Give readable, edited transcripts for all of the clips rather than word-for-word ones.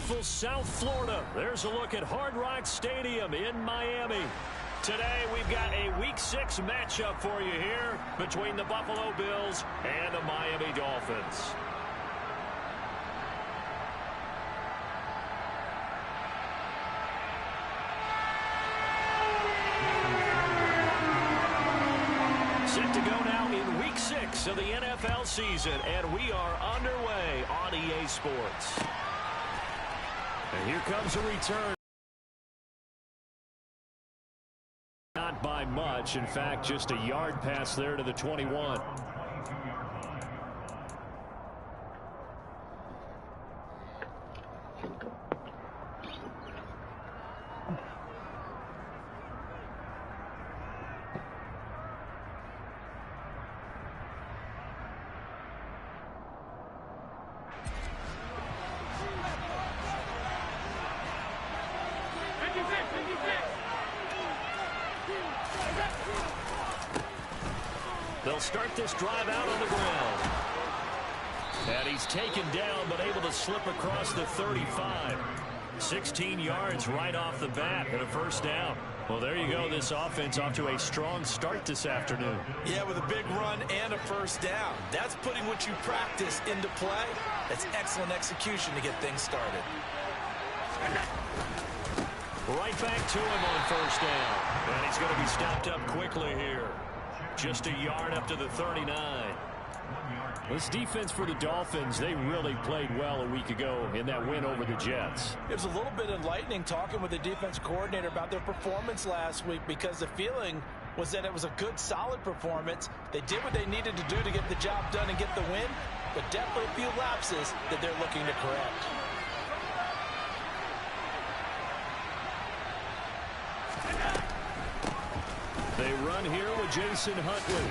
beautiful South Florida. There's a look at Hard Rock Stadium in Miami. Today, we've got a Week 6 matchup for you here between the Buffalo Bills and the Miami Dolphins. Set to go now in Week 6 of the NFL season, and we are underway on EA Sports. And here comes a return. Not by much. In fact, just a yard pass there to the 21. They'll start this drive out on the ground. And he's taken down, but able to slip across the 35. 16 yards right off the bat and a first down. Well, there you go. This offense off to a strong start this afternoon. Yeah, with a big run and a first down. That's putting what you practice into play. That's excellent execution to get things started. Right back to him on first down. And he's going to be stopped up quickly here. Just a yard up to the 39. This defense for the Dolphins, they really played well a week ago in that win over the Jets. It was a little bit enlightening talking with the defense coordinator about their performance last week, because the feeling was that it was a good, solid performance. They did what they needed to do to get the job done and get the win, but definitely a few lapses that they're looking to correct. They run here with Jason Huntley.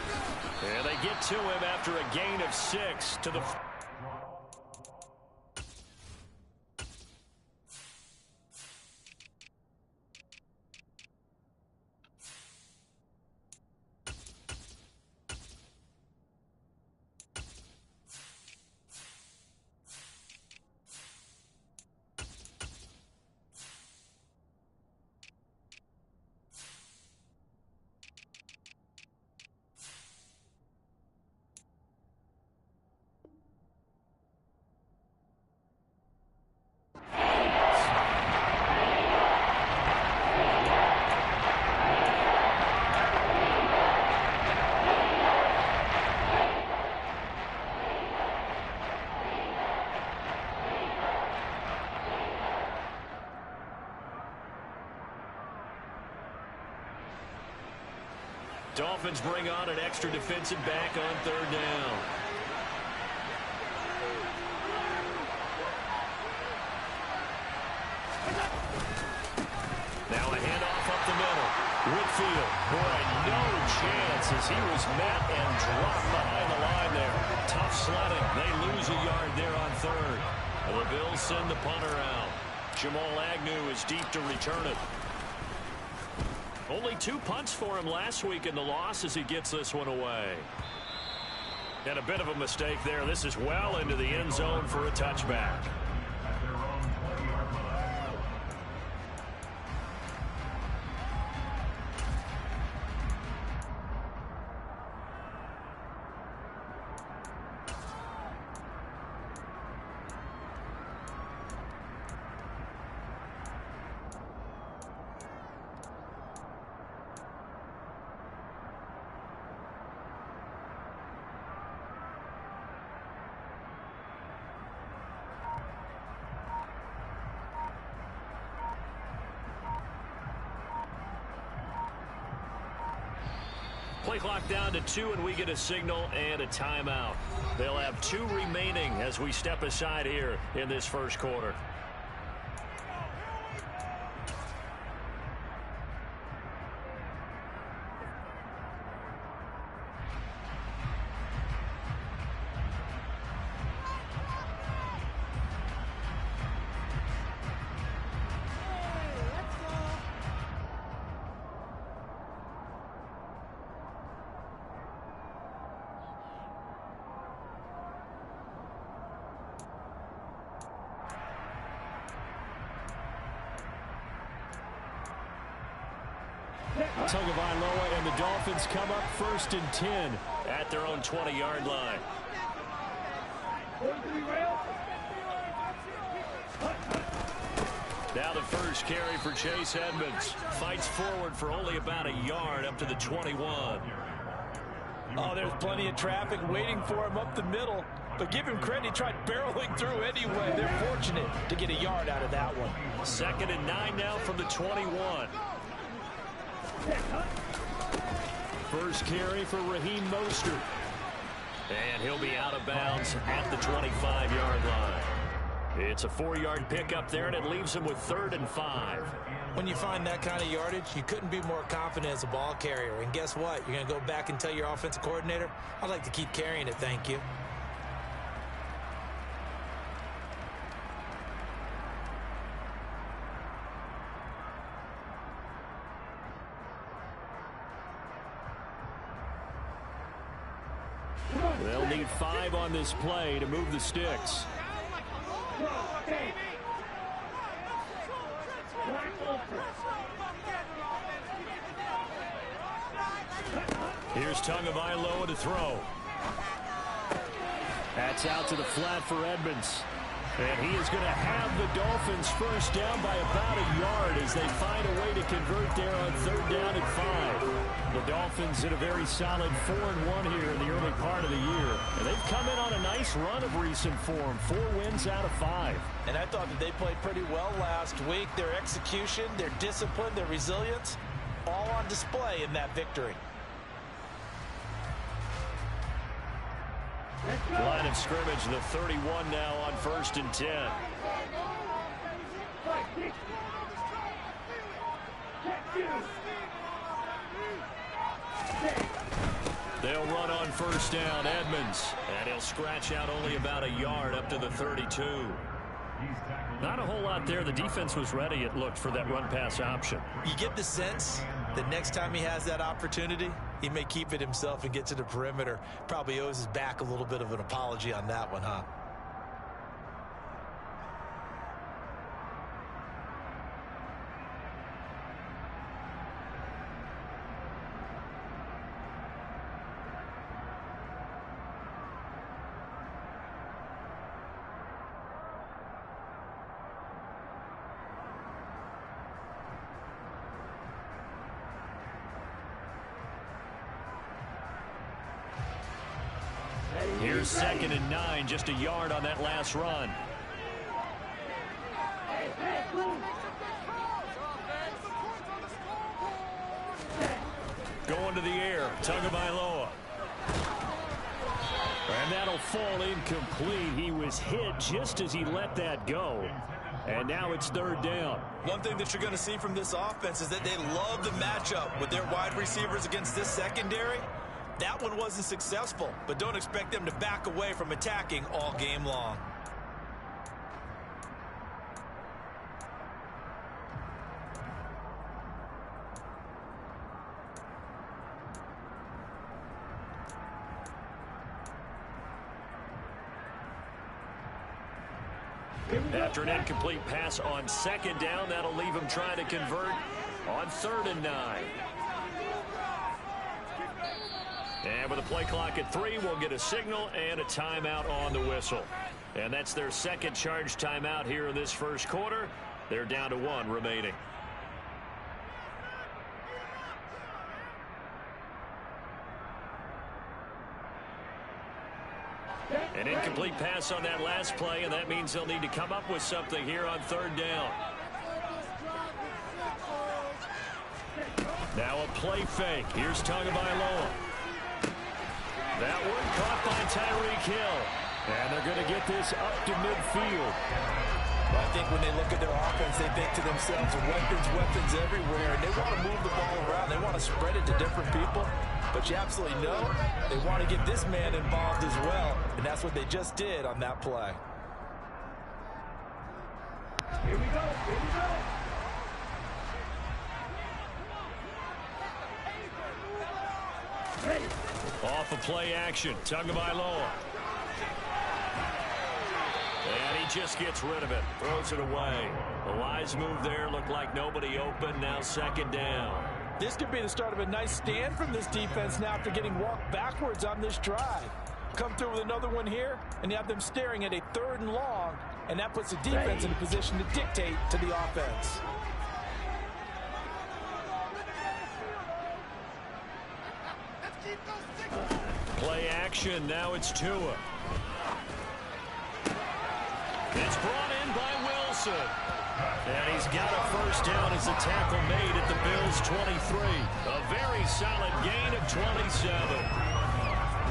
And they get to him after a gain of 6 to the... Dolphins bring on an extra defensive back on third down. Now a handoff up the middle. Whitfield, boy, no chance as he was met and dropped behind the line there. Tough sledding. They lose a yard there on third. And the Bills send the punter out. Jamal Agnew is deep to return it. Only 2 punts for him last week in the loss as he gets this one away. And a bit of a mistake there. This is well into the end zone for a touchback. Play clock down to 2, and we get a signal and a timeout. They'll have 2 remaining as we step aside here in this first quarter. Tagovailoa and the Dolphins come up 1st and 10 at their own 20-yard line. Now the first carry for Chase Edmonds. Fights forward for only about a yard up to the 21. Oh, there's plenty of traffic waiting for him up the middle. But give him credit, he tried barreling through anyway. They're fortunate to get a yard out of that one. 2nd and 9 now from the 21. First carry for Raheem Mostert. And he'll be out of bounds at the 25-yard line. It's a 4-yard pickup there, and it leaves him with 3rd and 5. When you find that kind of yardage, you couldn't be more confident as a ball carrier. And guess what? You're going to go back and tell your offensive coordinator, I'd like to keep carrying it, thank you. They'll need 5 on this play to move the sticks. Here's Tagovailoa to throw. That's out to the flat for Edmonds. And he is going to have the Dolphins first down by about a yard as they find a way to convert there on 3rd down and 5. The Dolphins in a very solid 4-1 here in the early part of the year. And they've come in on a nice run of recent form. 4 wins out of 5. And I thought that they played pretty well last week. Their execution, their discipline, their resilience, all on display in that victory. Line of scrimmage, the 31 now on 1st and 10. They'll run on 1st down, Edmonds. And he'll scratch out only about a yard up to the 32. Not a whole lot there. The defense was ready, it looked, for that run-pass option. You get the sense that next time he has that opportunity, he may keep it himself and get to the perimeter. Probably owes his back a little bit of an apology on that one, huh? Here's 2nd and 9, just a yard on that last run. Going to the air, Tagovailoa. And that'll fall incomplete. He was hit just as he let that go. And now it's 3rd down. One thing that you're going to see from this offense is that they love the matchup with their wide receivers against this secondary. That one wasn't successful, but don't expect them to back away from attacking all game long. After an incomplete pass on 2nd down, that'll leave him trying to convert on 3rd and 9. And with a play clock at 3, we'll get a signal and a timeout on the whistle. And that's their 2nd charge timeout here in this 1st quarter. They're down to 1 remaining. An incomplete pass on that last play, and that means they'll need to come up with something here on 3rd down. Now a play fake. Here's Tagovailoa. That one caught by Tyreek Hill. And they're going to get this up to midfield. Well, I think when they look at their offense, they think to themselves, weapons everywhere. And they want to move the ball around. They want to spread it to different people. But you absolutely know they want to get this man involved as well. And that's what they just did on that play. Here we go. Here we go. Ready. Off of play action, Tagovailoa. And he just gets rid of it, throws it away. A wise move there, looked like nobody open, now 2nd down. This could be the start of a nice stand from this defense now after getting walked backwards on this drive. Come through with another one here, and you have them staring at a 3rd and long, and that puts the defense in a position to dictate to the offense. Play action, now it's Tua. It's brought in by Wilson. And he's got a first down as the tackle made at the Bills' 23. A very solid gain of 27.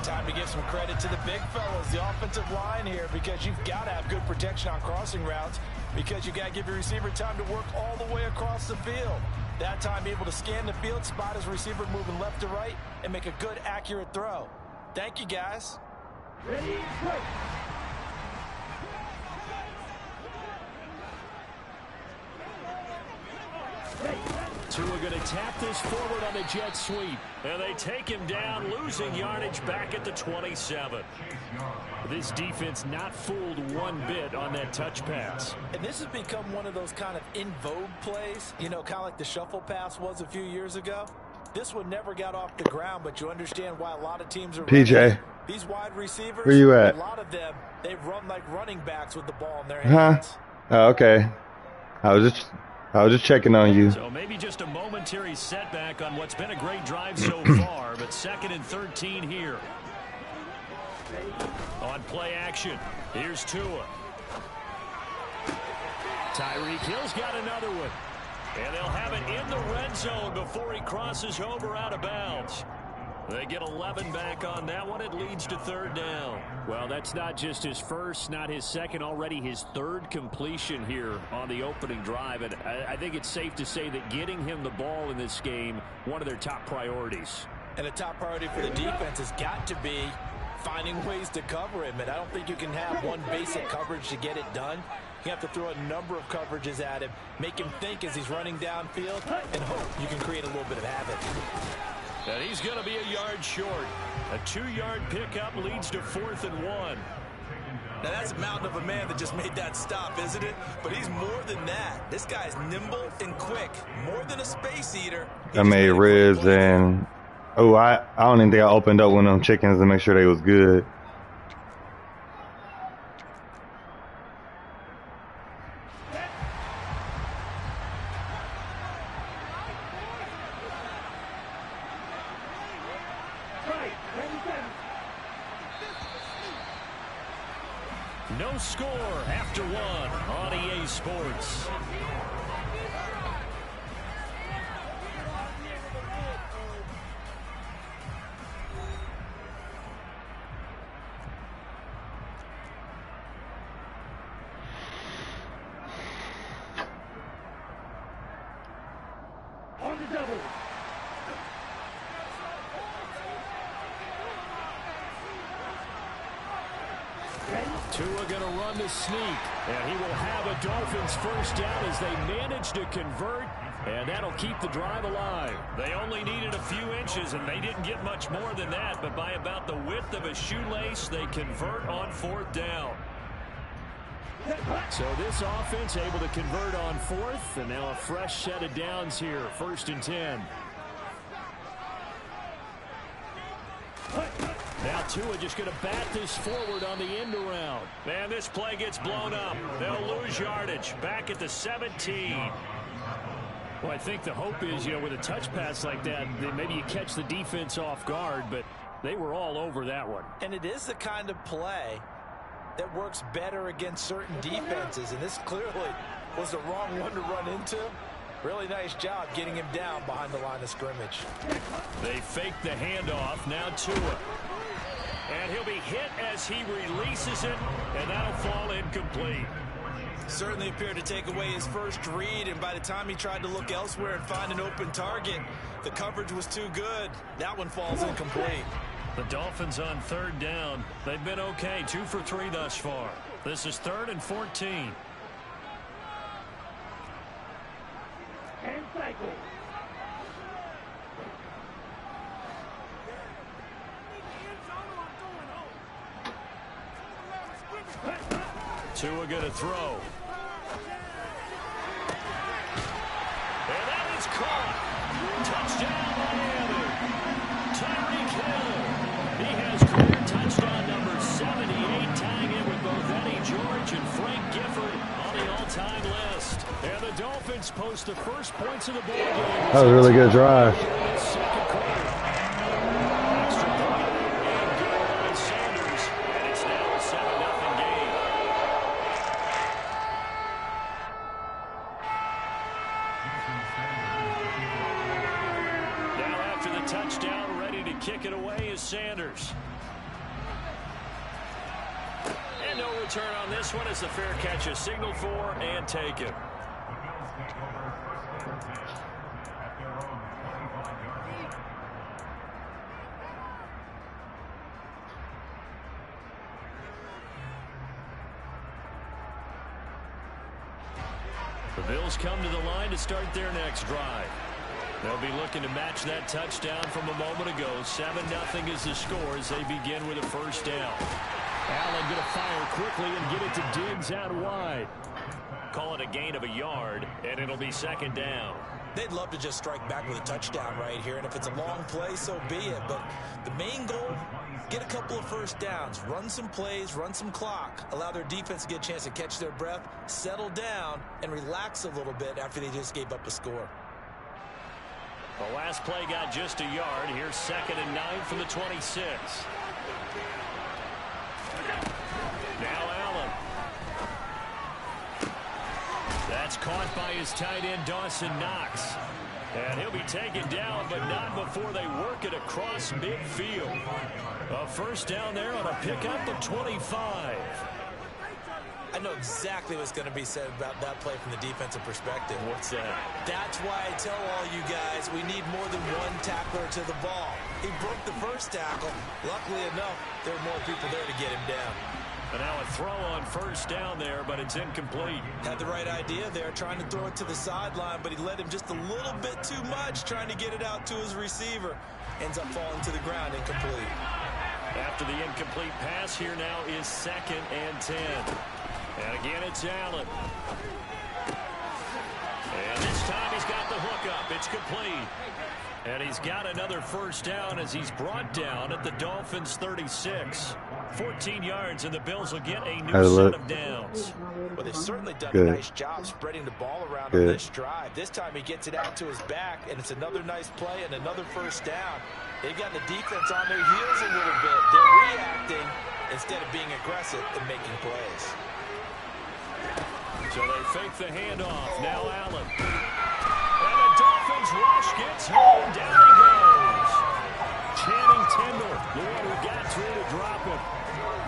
Time to give some credit to the big fellas, the offensive line here, because you've got to have good protection on crossing routes because you've got to give your receiver time to work all the way across the field. That time able to scan the field, spot his receiver moving left to right, and make a good, accurate throw. Thank you, guys. Ready, go. Tua going to tap this forward on the jet sweep. And they take him down, losing yardage back at the 27. This defense not fooled one bit on that touch pass. And this has become one of those kind of in vogue plays, you know, kind of like the shuffle pass was a few years ago. This one never got off the ground, but you understand why a lot of teams are PJ. running. These wide receivers, Where you at? a lot of them, they've run like running backs with the ball in their hands. Oh, okay. I was just checking on you. So maybe just a momentary setback on what's been a great drive so far, but 2nd and 13 here. On play action, here's Tua. Tyreek Hill's got another one. And they'll have it in the red zone before he crosses over out of bounds. They get 11 back on that one. It leads to 3rd down. Well, that's not just his first, not his second, already his 3rd completion here on the opening drive. And I think it's safe to say that getting him the ball in this game, one of their top priorities. And a top priority for the defense has got to be finding ways to cover him. And I don't think you can have one basic coverage to get it done. You have to throw a number of coverages at him, make him think as he's running downfield, and hope you can create a little bit of havoc. And he's going to be a yard short. A 2-yard pickup leads to 4th and 1. Now that's a mountain of a man that just made that stop, isn't it? But he's more than that. This guy's nimble and quick, more than a space eater. I made ribs and I don't even think I opened up one of them chickens to make sure they was good. No score after 1 on EA Sports. On the double. Tua going to run the sneak, and he will have a Dolphins first down as they manage to convert, and that'll keep the drive alive. They only needed a few inches, and they didn't get much more than that, but by about the width of a shoelace, they convert on 4th down. So this offense able to convert on 4th, and now a fresh set of downs here, 1st and 10. Now Tua just going to bat this forward on the end around. Man, this play gets blown up. They'll lose yardage back at the 17. Well, I think the hope is, with a touch pass like that, maybe you catch the defense off guard, but they were all over that one. And it is the kind of play that works better against certain defenses, and this clearly was the wrong one to run into. Really nice job getting him down behind the line of scrimmage. They fake the handoff. Now Tua. And he'll be hit as he releases it, and that'll fall incomplete. Certainly appeared to take away his first read, and by the time he tried to look elsewhere and find an open target, the coverage was too good. That one falls incomplete. The Dolphins on 3rd down. They've been okay, 2 for 3 thus far. This is 3rd and 14. And cycle. Tua going to throw. And that is caught. Dolphins post the first points of the ball game. That was a really good drive. Second quarter. Extra point and good by Sanders, and it's now a 7-0 game. Now after the touchdown, ready to kick it away is Sanders. And no return on this one as the fair catch is signaled for and taken. The Bills come to the line to start their next drive. They'll be looking to match that touchdown from a moment ago. 7-0 is the score as they begin with a first down. Allen going to fire quickly and get it to Diggs out wide. Call it a gain of a yard, and it'll be second down. They'd love to just strike back with a touchdown right here, and if it's a long play, so be it. But the main goal, get a couple of first downs, run some plays, run some clock, allow their defense to get a chance to catch their breath, settle down, and relax a little bit after they just gave up a score. The last play got just a yard. Here's 2nd and 9 from the 26. Now Allen. That's caught by his tight end, Dawson Knox. And he'll be taken down, but not before they work it across midfield. A first down there on a pickup of 25. I know exactly what's going to be said about that play from the defensive perspective. What's that? That's why I tell all you guys we need more than one tackler to the ball. He broke the first tackle. Luckily enough, there were more people there to get him down. And now a throw on first down there, but it's incomplete. Had the right idea there, trying to throw it to the sideline, but he led him just a little bit too much, trying to get it out to his receiver. Ends up falling to the ground, incomplete. After the incomplete pass, here now is 2nd and 10. And again, it's Allen. And this time he's got the hook up. It's complete. And he's got another first down as he's brought down at the Dolphins' 36. 14 yards, and the Bills will get a new set of downs. Well, they've certainly done a nice job spreading the ball around on this drive. This time he gets it out to his back, and it's another nice play and another first down. They've got the defense on their heels a little bit. They're reacting instead of being aggressive and making plays. So they fake the handoff. Now Allen. And the Dolphins rush gets home. Down he goes. Channing Tindall, the one who got through to drop him.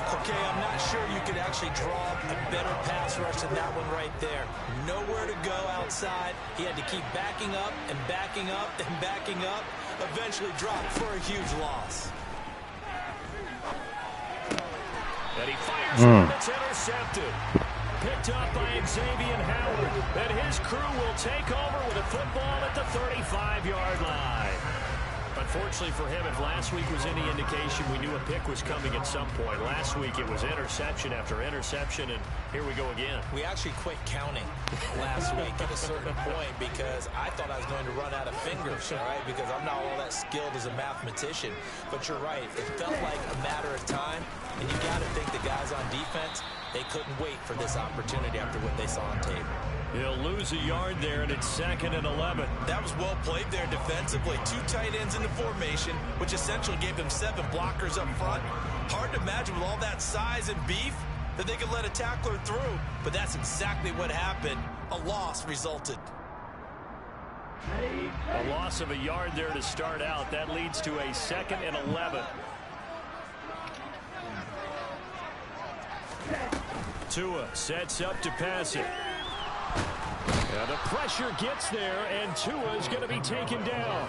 Okay, I'm not sure you could actually draw a better pass rush than that one right there. Nowhere to go outside. He had to keep backing up and backing up and backing up. Eventually dropped for a huge loss. And he fires and it's intercepted. Picked up by Xavier Howard. And his crew will take over with a football at the 35-yard line. Unfortunately for him, if last week was any indication, we knew a pick was coming at some point. Last week it was interception after interception, and here we go again. We actually quit counting last week at a certain point because I thought I was going to run out of fingers, all right, because I'm not all that skilled as a mathematician. But you're right. It felt like a matter of time, and you got to think the guys on defense, they couldn't wait for this opportunity after what they saw on tape. He'll lose a yard there, and it's 2nd and 11. That was well played there defensively. 2 tight ends in the formation, which essentially gave them 7 blockers up front. Hard to imagine with all that size and beef that they could let a tackler through, but that's exactly what happened. A loss resulted. A loss of a yard there to start out. That leads to a 2nd and 11. Tua sets up to pass it. And the pressure gets there, and Tua is going to be taken down.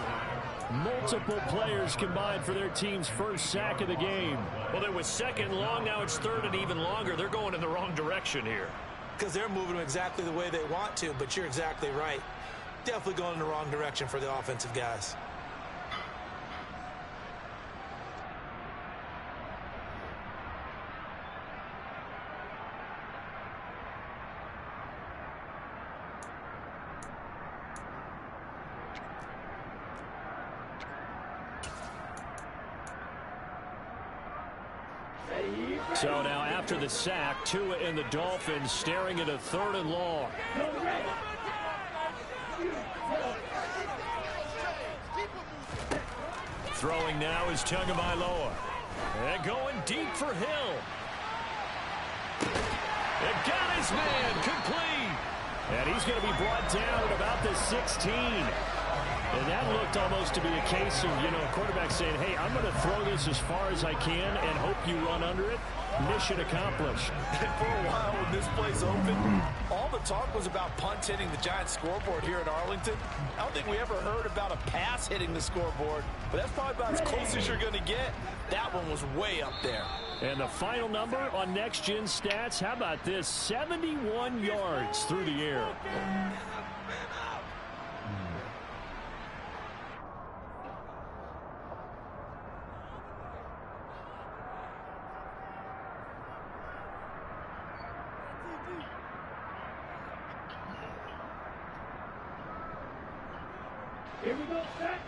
Multiple players combined for their team's first sack of the game. Well, it was 2nd long, now it's 3rd and even longer. They're going in the wrong direction here. Because they're moving them exactly the way they want to, but you're exactly right. Definitely going in the wrong direction for the offensive guys. So now after the sack, Tua and the Dolphins staring at a 3rd and long. Throwing now is Tagovailoa. And going deep for Hill. It got his man complete. And he's going to be brought down at about the 16. And that looked almost to be a case of, a quarterback saying, hey, I'm going to throw this as far as I can and hope you run under it. Mission accomplished. And for a while when this play's open, all the talk was about punts hitting the Giants scoreboard here in Arlington. I don't think we ever heard about a pass hitting the scoreboard, but that's probably about as close as you're going to get. That one was way up there. And the final number on Next Gen Stats, how about this? 71 yards through the air. Here we go, set.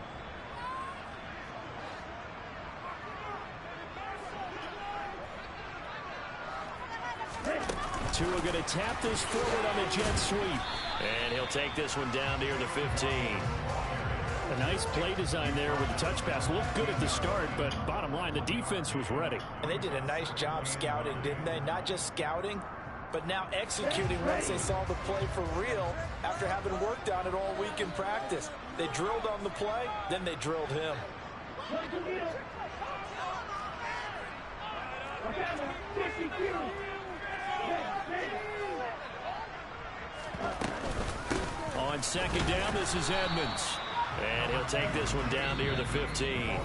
Tua going to tap this forward on the jet sweep. And he'll take this one down near the 15. A nice play design there with the touch pass. Looked good at the start, but bottom line, the defense was ready. And they did a nice job scouting, didn't they? Not just scouting, but now executing once they saw the play for real after having worked on it all week in practice. They drilled on the play, then they drilled him. On second down, this is Edmonds. And he'll take this one down near the 15.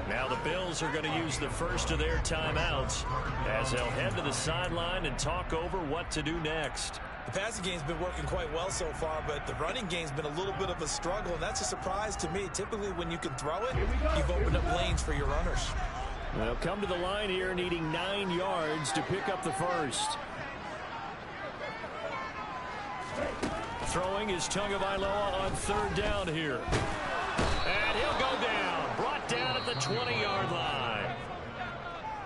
Now the Bills are going to use the first of their timeouts as they'll head to the sideline and talk over what to do next. The passing game's been working quite well so far, but the running game's been a little bit of a struggle, and that's a surprise to me. Typically, when you can throw it, you've opened up lanes for your runners. They'll come to the line here needing 9 yards to pick up the first. Throwing is Tagovailoa on third down here. And he'll go down. Brought down at the 20-yard line.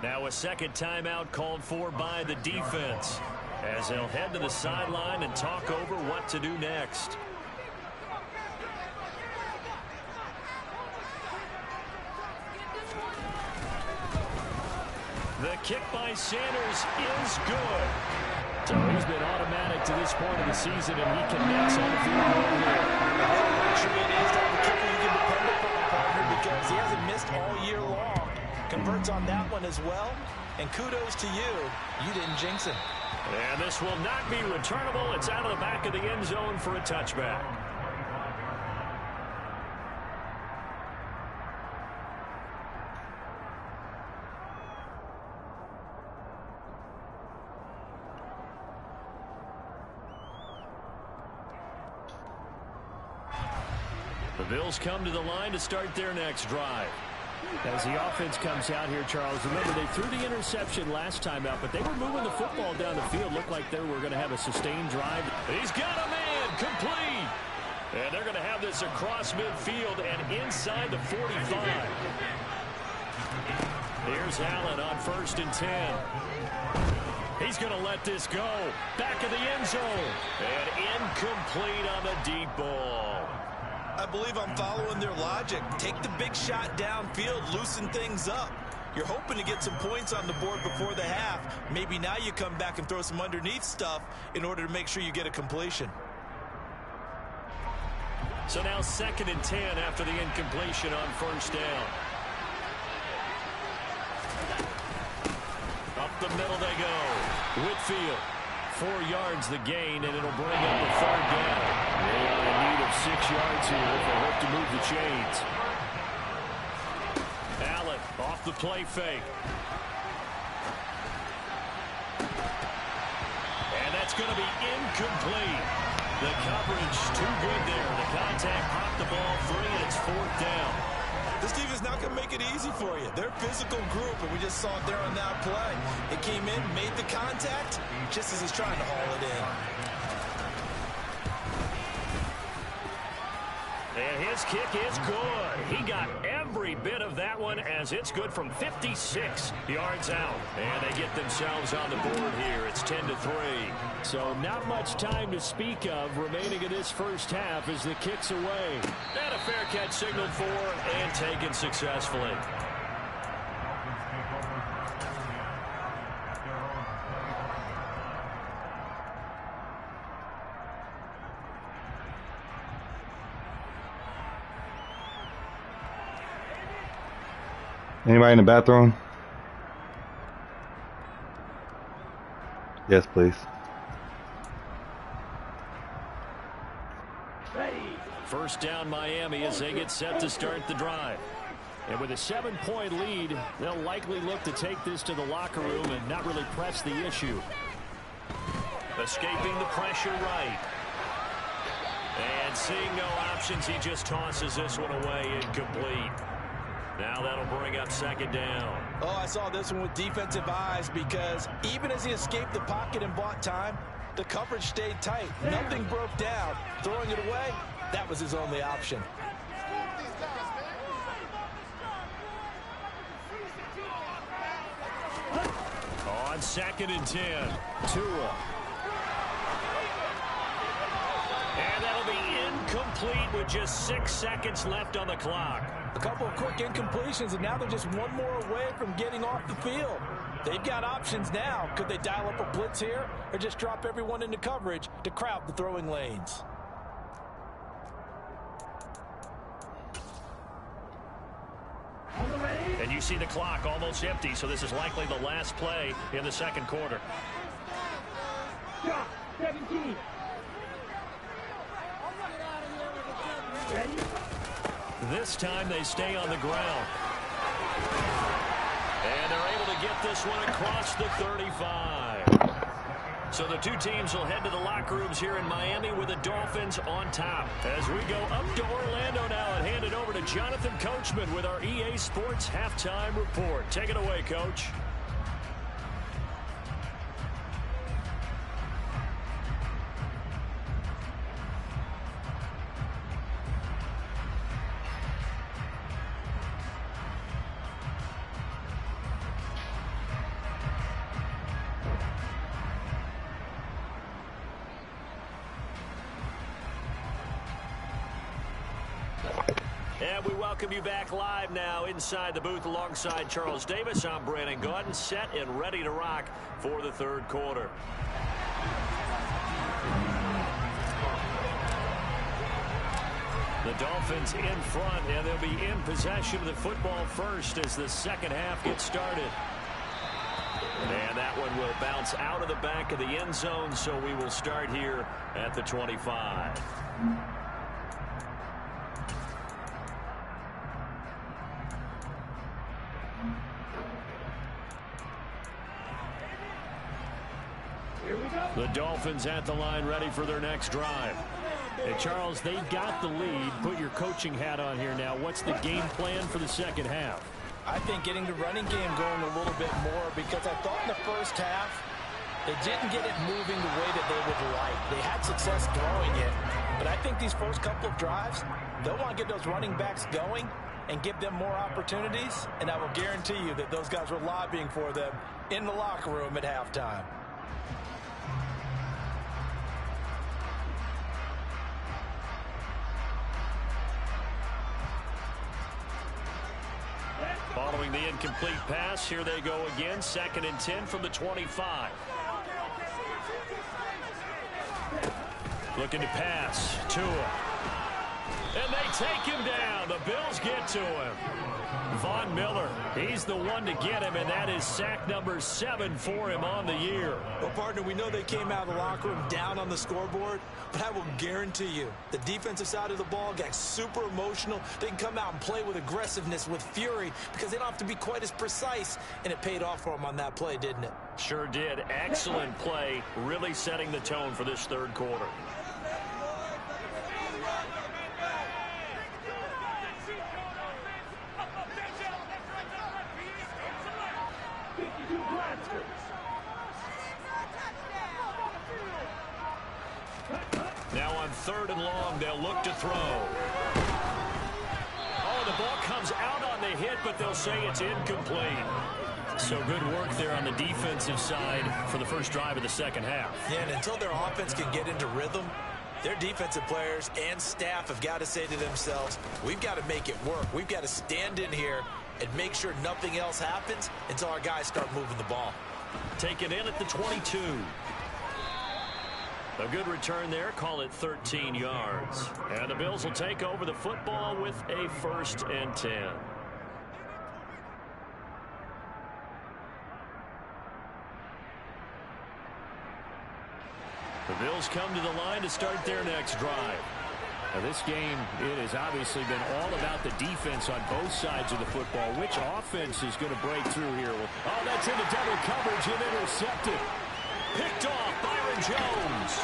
Now a second timeout called for by the defense as they'll head to the sideline and talk over what to do next. The kick by Sanders is good. So he's been automatic to this point of the season, and he connects on the field goal here. Luxury it is to have a kicker you can depend upon, partner, because he hasn't missed all year long. Converts on that one as well, and kudos to you. You didn't jinx him. And this will not be returnable. It's out of the back of the end zone for a touchback. The Bills come to the line to start their next drive. As the offense comes out here, Charles, remember they threw the interception last time out, but they were moving the football down the field. Looked like they were going to have a sustained drive. He's got a man complete. And they're going to have this across midfield and inside the 45. Here's Allen on 1st and 10. He's going to let this go. Back of the end zone. And incomplete on the deep ball. I believe I'm following their logic. Take the big shot downfield, loosen things up. You're hoping to get some points on the board before the half. Maybe now you come back and throw some underneath stuff in order to make sure you get a completion. So now 2nd and 10 after the incompletion on 1st down. Up the middle they go. Whitfield. 4 yards the gain, and it'll bring up the 3rd down. They are in need of 6 yards here if they hope to move the chains. Allen off the play fake. And that's going to be incomplete. The coverage too good there. The contact popped the ball free, and it's 4th down. This team is not going to make it easy for you. They're a physical group, and we just saw it there on that play. It came in, made the contact, just as he's trying to haul it in. And his kick is good. He got every bit of that one as it's good from 56 yards out. And they get themselves on the board here. It's 10-3. So not much time to speak of remaining in this first half as the kick's away. And a fair catch signaled for and taken successfully. Anybody in the bathroom? Yes, please. First down Miami as they get set to start the drive. And with a 7-point lead, they'll likely look to take this to the locker room and not really press the issue. Escaping the pressure right. And seeing no options, he just tosses this one away incomplete. Now that'll bring up second down. Oh, I saw this one with defensive eyes because even as he escaped the pocket and bought time, the coverage stayed tight. Nothing broke down. Throwing it away, that was his only option. On 2nd and 10. Tua. And that'll be incomplete with just 6 seconds left on the clock. A couple of quick incompletions, and now they're just one more away from getting off the field. They've got options now. Could they dial up a blitz here or just drop everyone into coverage to crowd the throwing lanes? And you see the clock almost empty, so this is likely the last play in the second quarter. Shot 17. Ready? This time they stay on the ground. And they're able to get this one across the 35. So the two teams will head to the locker rooms here in Miami with the Dolphins on top. As we go up to Orlando now and hand it over to Jonathan Coachman with our EA Sports Halftime Report. Take it away, Coach. And we welcome you back live now inside the booth alongside Charles Davis. I'm Brandon Gaudin, set and ready to rock for the third quarter. The Dolphins in front, and they'll be in possession of the football first as the second half gets started. And that one will bounce out of the back of the end zone, so we will start here at the 25. The Dolphins at the line ready for their next drive. Hey, Charles, they got the lead. Put your coaching hat on here now. What's the game plan for the second half? I think getting the running game going a little bit more because I thought in the first half they didn't get it moving the way that they would like. They had success throwing it, but I think these first couple of drives, they'll want to get those running backs going and give them more opportunities, and I will guarantee you that those guys were lobbying for them in the locker room at halftime. Following the incomplete pass, here they go again. 2nd and 10 from the 25. Looking to pass. Tua. And they take him down. The Bills get to him. Von Miller, he's the one to get him, and that is sack number 7 for him on the year. Well, partner, we know they came out of the locker room down on the scoreboard, but I will guarantee you the defensive side of the ball got super emotional. They can come out and play with aggressiveness, with fury, because they don't have to be quite as precise, and it paid off for them on that play, didn't it? Sure did. Excellent play, really setting the tone for this third quarter. Now on 3rd and long, they'll look to throw. Oh, the ball comes out on the hit, but they'll say it's incomplete. So good work there on the defensive side for the first drive of the second half. Yeah, and until their offense can get into rhythm, their defensive players and staff have got to say to themselves, we've got to make it work. We've got to stand in here and make sure nothing else happens until our guys start moving the ball. Taken in at the 22. A good return there. Call it 13 yards. And the Bills will take over the football with a 1st and 10. The Bills come to the line to start their next drive. Now this game, it has obviously been all about the defense on both sides of the football. Which offense is going to break through here? Oh, that's into double coverage and intercepted. Picked off Byron Jones.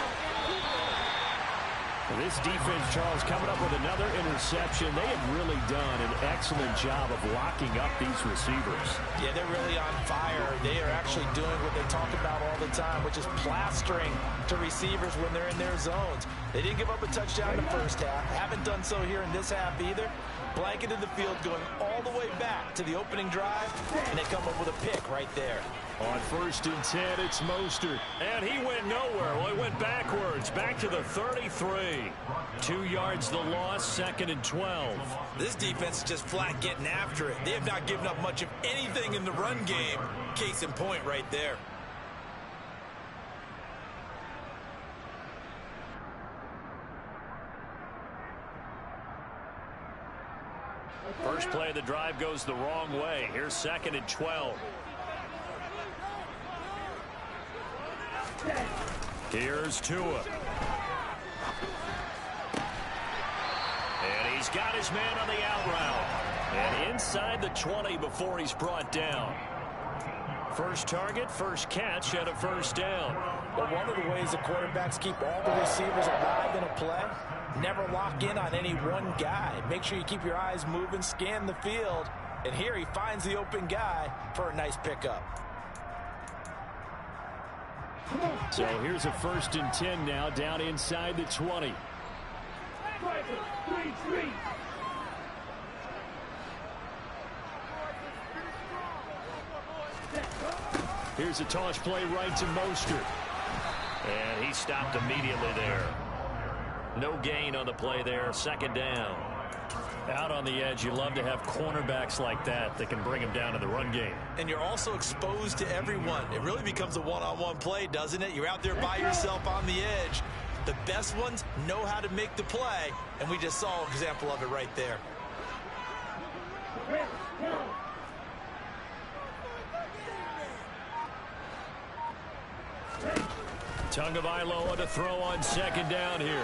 This defense, Charles, coming up with another interception. They have really done an excellent job of locking up these receivers. Yeah, they're really on fire. They are actually doing what they talk about all the time, which is plastering to receivers when they're in their zones. They didn't give up a touchdown in the first half. Haven't done so here in this half either. Blanketed the field going all the way back to the opening drive, and they come up with a pick right there. On 1st and 10, it's Mostert. And he went nowhere. Well, he went backwards, back to the 33. 2 yards the loss, 2nd and 12. This defense is just flat getting after it. They have not given up much of anything in the run game. Case in point right there. First play of the drive goes the wrong way. Here's 2nd and 12. Here's Tua. And he's got his man on the out route. And inside the 20 before he's brought down. First target, first catch, and a 1st down. But one of the ways the quarterbacks keep all the receivers alive in a play, never lock in on any one guy. Make sure you keep your eyes moving, scan the field. And here he finds the open guy for a nice pickup. So here's a 1st and 10 now, down inside the 20. Here's a toss play right to Mostert. And he stopped immediately there. No gain on the play there, 2nd down. Out on the edge, you love to have cornerbacks like that can bring him down in the run game. And you're also exposed to everyone. It really becomes a one-on-one play, doesn't it? You're out there by yourself on the edge. The best ones know how to make the play, and we just saw an example of it right there. Tagovailoa to throw on 2nd down here.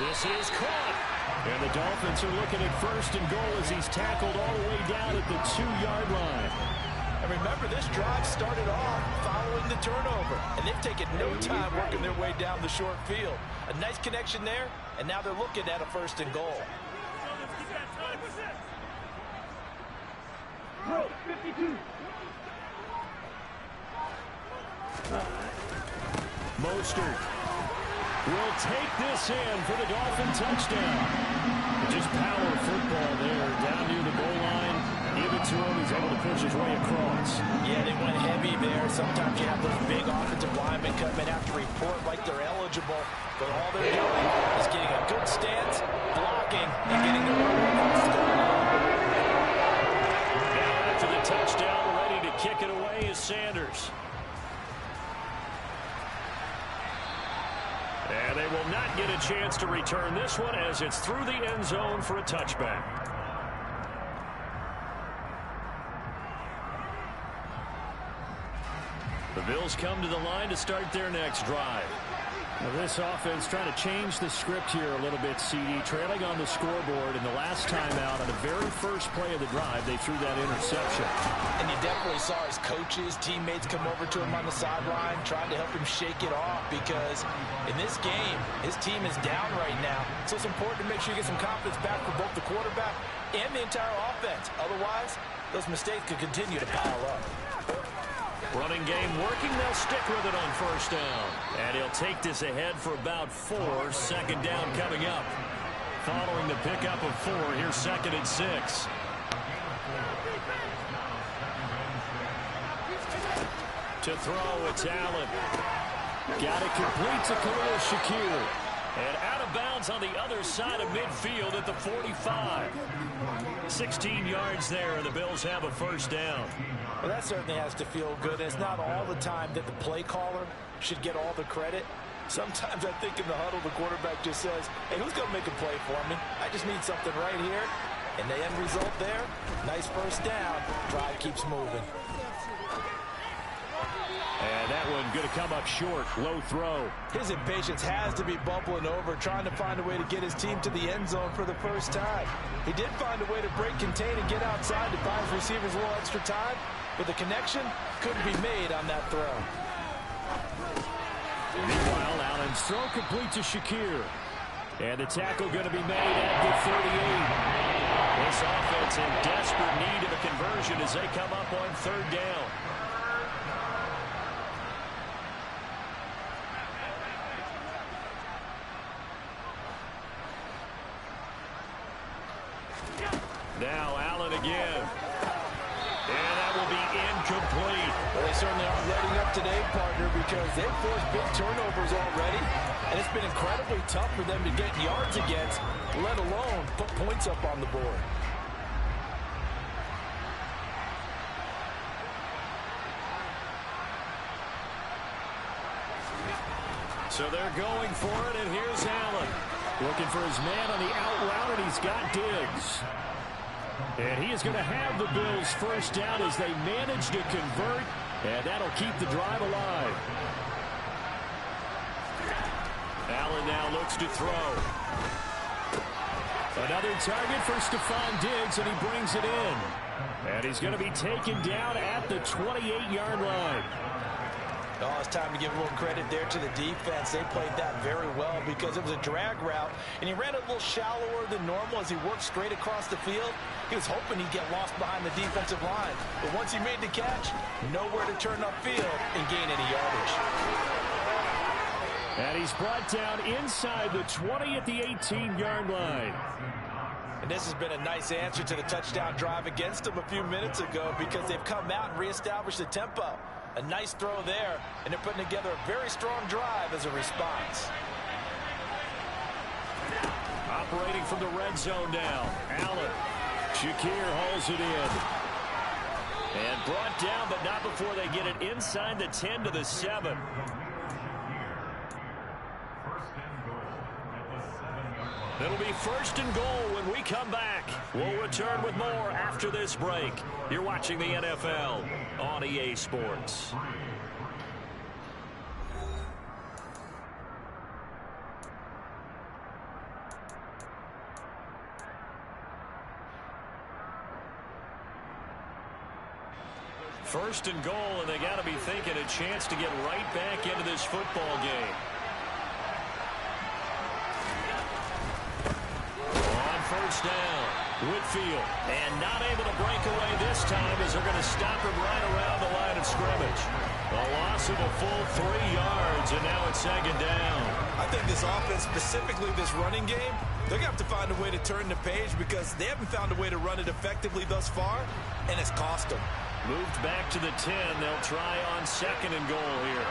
This is caught. And the Dolphins are looking at 1st and goal as he's tackled all the way down at the 2-yard line. And remember, this drive started off following the turnover. And they've taken no time working their way down the short field. A nice connection there, and now they're looking at a 1st and goal. Mostert will take this in for the Dolphin touchdown. Just power football there down near the goal line. Give it to him. He's able to push his way across. Yeah, they went heavy there. Sometimes you have those big offensive linemen come in after report like they're eligible. But all they're doing is getting a good stance, blocking, and getting the runner across the goal line. Now after the touchdown, ready to kick it away is Sanders. And they will not get a chance to return this one as it's through the end zone for a touchback. The Bills come to the line to start their next drive. Now this offense trying to change the script here a little bit, CD. Trailing on the scoreboard, and the last time out on the very first play of the drive, they threw that interception. And you definitely saw his coaches, teammates come over to him on the sideline, trying to help him shake it off, because in this game, his team is down right now. So it's important to make sure you get some confidence back for both the quarterback and the entire offense. Otherwise, those mistakes could continue to pile up. Running game working. They'll stick with it on 1st down. And he'll take this ahead for about 4. 2nd down coming up. following the pickup of 4. Here's 2nd and 6. To throw, it's Allen. Got it complete to Khalil Shakir. And out of bounds on the other side of midfield at the 45. 16 yards there, and the Bills have a first down. Well, that certainly has to feel good. It's not all the time that the play caller should get all the credit. Sometimes I think in the huddle, the quarterback just says, hey, who's going to make a play for me? I just need something right here. And the end result there, nice first down. Drive keeps moving. And that one going to come up short. Low throw. His impatience has to be bubbling over, trying to find a way to get his team to the end zone for the first time. He did find a way to break, contain, and get outside to buy his receivers a little extra time, but the connection couldn't be made on that throw. Meanwhile, Allen's throw complete to Shakir. And the tackle going to be made at the 38. This offense in desperate need of a conversion as they come up on 3rd down. Now Allen again. And that will be incomplete. Well, they certainly aren't letting up today, partner, because they've forced big turnovers already. And it's been incredibly tough for them to get yards against, let alone put points up on the board. So they're going for it, and here's Allen. Looking for his man on the out route, and he's got Diggs. And he is going to have the Bills first down as they manage to convert, and that'll keep the drive alive. Allen now looks to throw. Another target for Stephon Diggs, and he brings it in. And he's going to be taken down at the 28-yard line. Oh, it's time to give a little credit there to the defense. They played that very well because it was a drag route, and he ran a little shallower than normal as he worked straight across the field. He was hoping he'd get lost behind the defensive line, but once he made the catch, nowhere to turn upfield and gain any yardage. And he's brought down inside the 20 at the 18-yard line. And this has been a nice answer to the touchdown drive against them a few minutes ago because they've come out and reestablished the tempo. A nice throw there, and they're putting together a very strong drive as a response. Operating from the red zone now. Allen. Shakir holds it in. And brought down, but not before they get it inside the 10 to the 7. It'll be 1st and goal when we come back. We'll return with more after this break. You're watching the NFL on EA Sports. First and goal, and they got to be thinking a chance to get right back into this football game. On first down, Whitfield, and not able to break away this time as they're going to stop him right around the line of scrimmage. A loss of a full 3 yards, and now it's 2nd down. I think this offense, specifically this running game, they're going to have to find a way to turn the page because they haven't found a way to run it effectively thus far, and it's cost them. Moved back to the 10. They'll try on 2nd and goal here.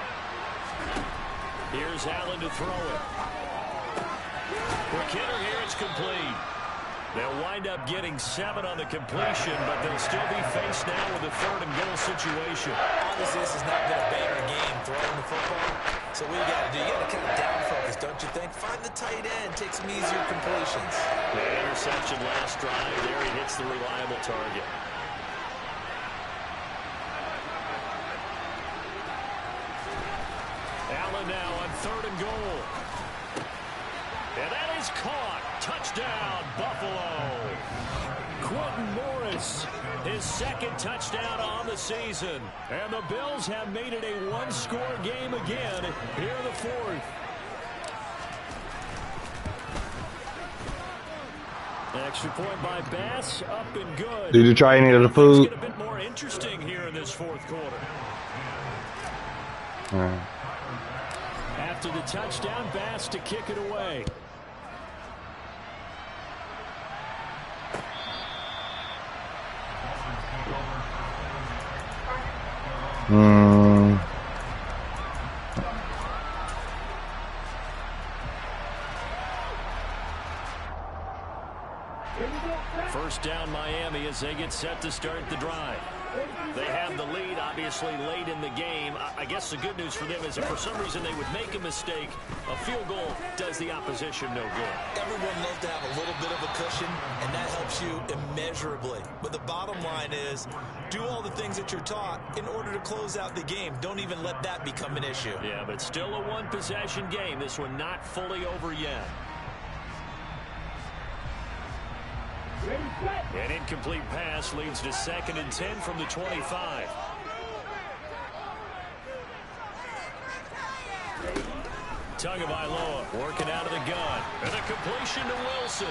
Here's Allen to throw it. For Kidder here, it's complete. They'll wind up getting 7 on the completion, but they'll still be faced now with a 3rd and goal situation. Obviously, this has not been a banner game throwing the football. So what you got to do, you got to kind of down focus, don't you think? Find the tight end, take some easier completions. The interception last drive there, he hits the reliable target. Allen now on 3rd and goal. And that is caught. Touchdown, Buffalo. Quentin Morris, his 2nd touchdown on the season. And the Bills have made it a one-score game again here in the 4th. Extra point by Bass, up and good. Did you try any of the food? It's get a bit more interesting here in this 4th quarter. All right. After the touchdown, Bass to kick it away. First down Miami as they get set to start the drive. They have the lead, obviously, late in the game. I guess the good news for them is if for some reason they would make a mistake, a field goal does the opposition no good. Everyone loves to have a little bit of a cushion, and that helps you immeasurably. But the bottom line is, do all the things that you're taught in order to close out the game. Don't even let that become an issue. Yeah, but still a one-possession game. This one not fully over yet. An incomplete pass leads to 2nd and 10 from the 25. Tagovailoa working out of the gun. And a completion to Wilson.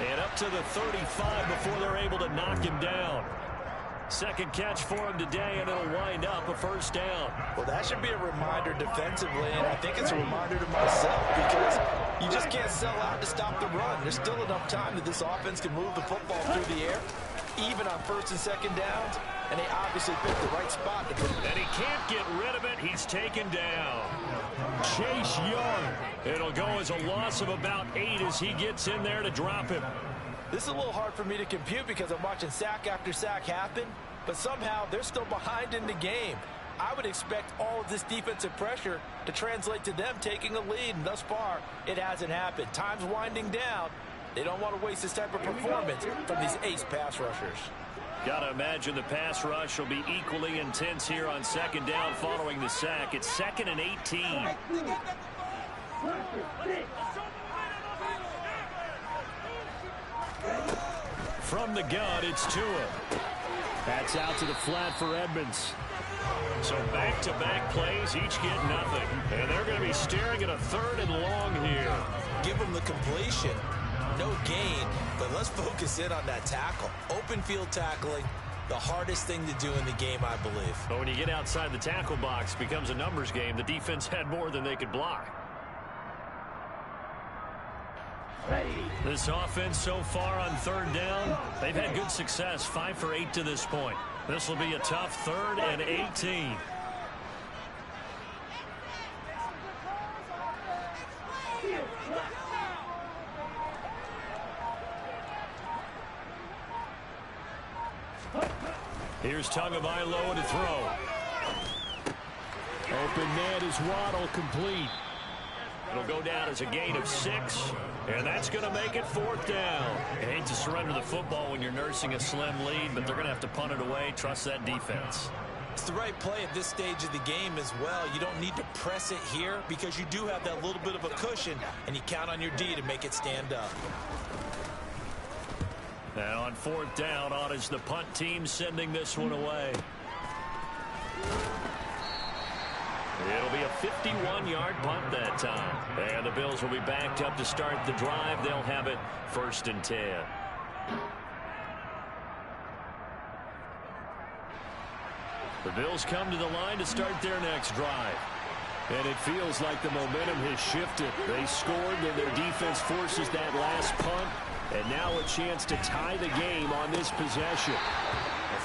And up to the 35 before they're able to knock him down. Second catch for him today, and it'll wind up a first down. Well, that should be a reminder defensively, and I think it's a reminder to myself because you just can't sell out to stop the run. There's still enough time that this offense can move the football through the air, even on 1st and 2nd downs, and they obviously picked the right spot to put it. And he can't get rid of it. He's taken down. Chase Young. It'll go as a loss of about 8 as he gets in there to drop him. This is a little hard for me to compute because I'm watching sack after sack happen, but somehow they're still behind in the game. I would expect all of this defensive pressure to translate to them taking a lead, and thus far, it hasn't happened. Time's winding down. They don't want to waste this type of performance from these ace pass rushers. Got to imagine the pass rush will be equally intense here on 2nd down following the sack. It's 2nd and 18. From the gun, it's Tua. That's out to the flat for Edmonds. So back-to-back plays, each get nothing. And they're going to be staring at a 3rd and long here. Give them the completion. No gain, but let's focus in on that tackle. Open field tackling, the hardest thing to do in the game, I believe. But when you get outside the tackle box, it becomes a numbers game. The defense had more than they could block. This offense so far on 3rd down, they've had good success, 5 for 8 to this point. This will be a tough 3rd and 18. Here's Tagovailoa to throw. Open man is Waddle, complete. It'll go down as a gain of 6, and that's going to make it 4th down. You hate to surrender the football when you're nursing a slim lead, but they're going to have to punt it away. Trust that defense. It's the right play at this stage of the game as well. You don't need to press it here because you do have that little bit of a cushion, and you count on your D to make it stand up. And on 4th down, on is the punt team sending this one away. It'll be a 51-yard punt that time. And the Bills will be backed up to start the drive. They'll have it 1st and 10. The Bills come to the line to start their next drive. And it feels like the momentum has shifted. They scored, and their defense forces that last punt. And now a chance to tie the game on this possession.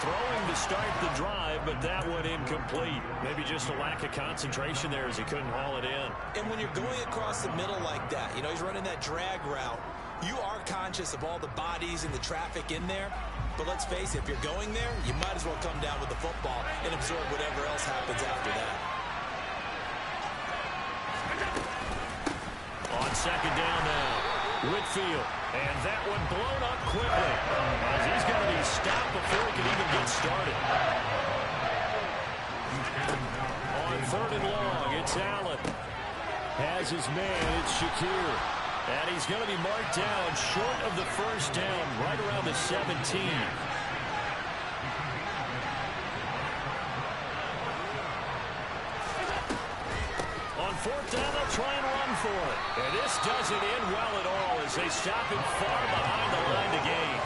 Throwing to start the drive, but that one incomplete. Maybe just a lack of concentration there as he couldn't haul it in. And when you're going across the middle like that, you know, he's running that drag route, you are conscious of all the bodies and the traffic in there. But let's face it, if you're going there, you might as well come down with the football and absorb whatever else happens after that. On 2nd down now, Whitfield. And that one blown up quickly as he's going to be stopped before he can even get started. On 3rd and long, it's Allen. Has his man, it's Shakir. And he's going to be marked down short of the 1st down, right around the 17. On 4th down, they'll try and run for it. And this doesn't end well at all as they stop him far behind the line to gain.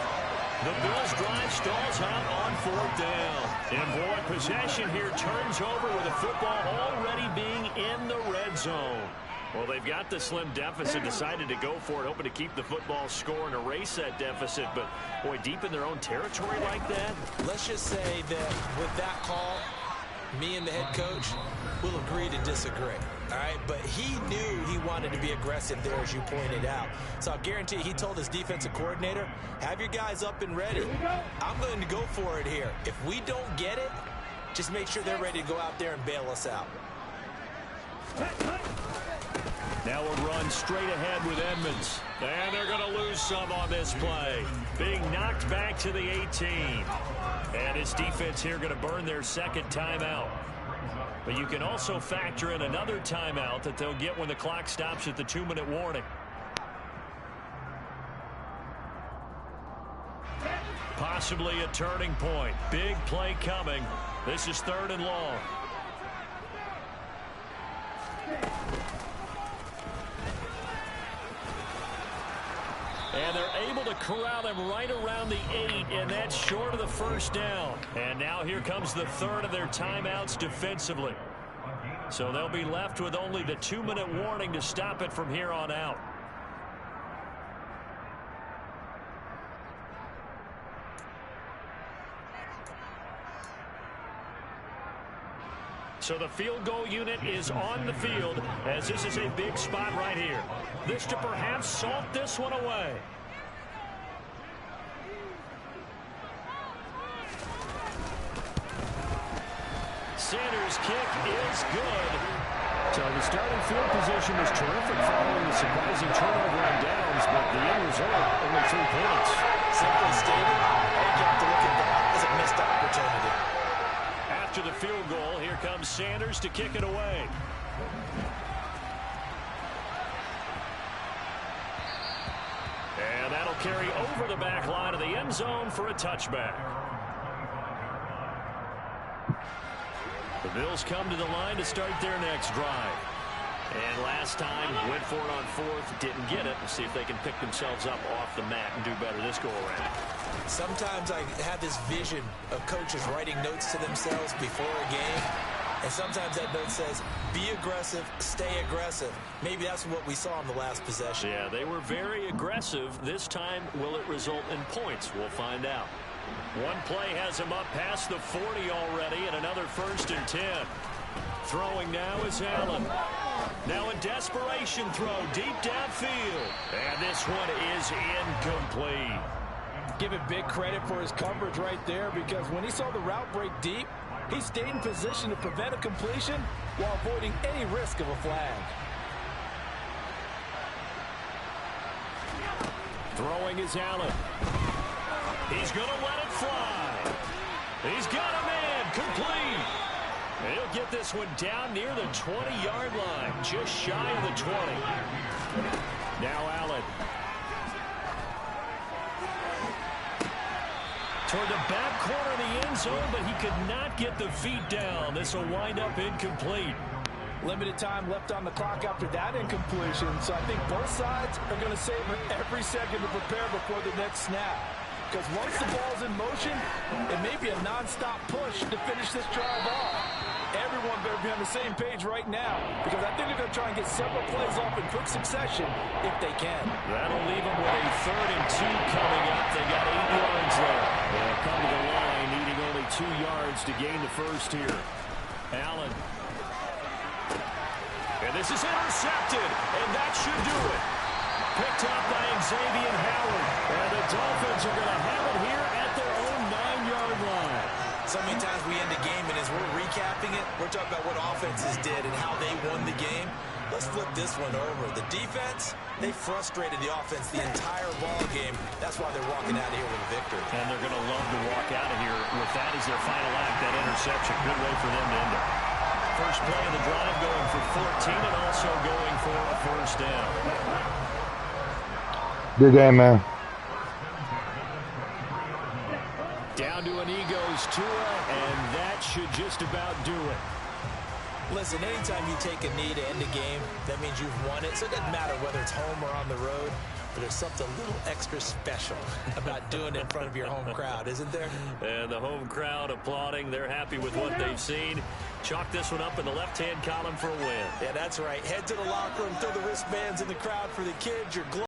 The Bills drive stalls out on 4th down. And boy, possession here turns over with the football already being in the red zone. Well, they've got the slim deficit, decided to go for it, hoping to keep the football score and erase that deficit. But, boy, deep in their own territory like that. Let's just say that with that call, Me and the head coach will agree to disagree. All right, but he knew he wanted to be aggressive there, as you pointed out. So I'll guarantee he told his defensive coordinator, have your guys up and ready. I'm going to go for it here. If we don't get it, just make sure they're ready to go out there and bail us out. Now a run straight ahead with Edmonds. And they're going to lose some on this play. Being knocked back to the 18. And his defense here going to burn their second timeout. But you can also factor in another timeout that they'll get when the clock stops at the 2-minute warning. Possibly a turning point. Big play coming. This is 3rd and long. And they're able to corral him right around the 8, and that's short of the first down. And now here comes the 3rd of their timeouts defensively. So they'll be left with only the 2-minute warning to stop it from here on out. So the field goal unit is on the field as this is a big spot right here. This to perhaps salt this one away. Sanders' kick is good. So the starting field position was terrific following the surprising turnover on downs, but the end result, only 3 points. Simply stated, I think you have to look at that as a missed opportunity. After the field goal, here comes Sanders to kick it away. And that'll carry over the back line of the end zone for a touchback. The Bills come to the line to start their next drive. And last time, went for it on 4th, didn't get it. We'll see if they can pick themselves up off the mat and do better this go-around. Sometimes I have this vision of coaches writing notes to themselves before a game. And sometimes that note says, be aggressive, stay aggressive. Maybe that's what we saw in the last possession. Yeah, they were very aggressive. This time, will it result in points? We'll find out. One play has him up past the 40 already, and another 1st and 10. Throwing now is Allen. Now a desperation throw deep downfield. And this one is incomplete. Give it big credit for his coverage right there, because when he saw the route break deep, he stayed in position to prevent a completion while avoiding any risk of a flag. Throwing is Allen. He's going to let it fly. He's got him in. Complete. He'll get this one down near the 20-yard line, just shy of the 20. Now Allen. Toward the back corner of the end zone, but he could not get the feet down. This will wind up incomplete. Limited time left on the clock after that incompletion, so I think both sides are going to savor every second to prepare before the next snap. Because once the ball's in motion, it may be a non-stop push to finish this drive off. Everyone better be on the same page right now, because I think they're going to try and get several plays off in quick succession if they can. That'll leave them with a 3rd and 2 coming up. They got 8 yards there. They'll come to the line, needing only 2 yards to gain the first here. Allen. And this is intercepted, and that should do it. Picked up by Xavier Howard. And the Dolphins are going to have it here at their own 9-yard line. So many times we end a game, and as we're recapping it, we're talking about what offenses did and how they won the game. Let's flip this one over. The defense, they frustrated the offense the entire ball game. That's why they're walking out of here with a victory. And they're going to love to walk out of here with that as their final act, that interception. Good way for them to end it. First play of the drive going for 14 and also going for a 1st down. Good game, man. Down to an Egos Tua, and that should just about do it. Listen, anytime you take a knee to end a game, that means you've won it. So it doesn't matter whether it's home or on the road, but there's something a little extra special about doing it in front of your home crowd, isn't there? And the home crowd applauding. They're happy with what they've seen. Chalk this one up in the left-hand column for a win. Yeah, that's right. Head to the locker room, throw the wristbands in the crowd for the kids. Your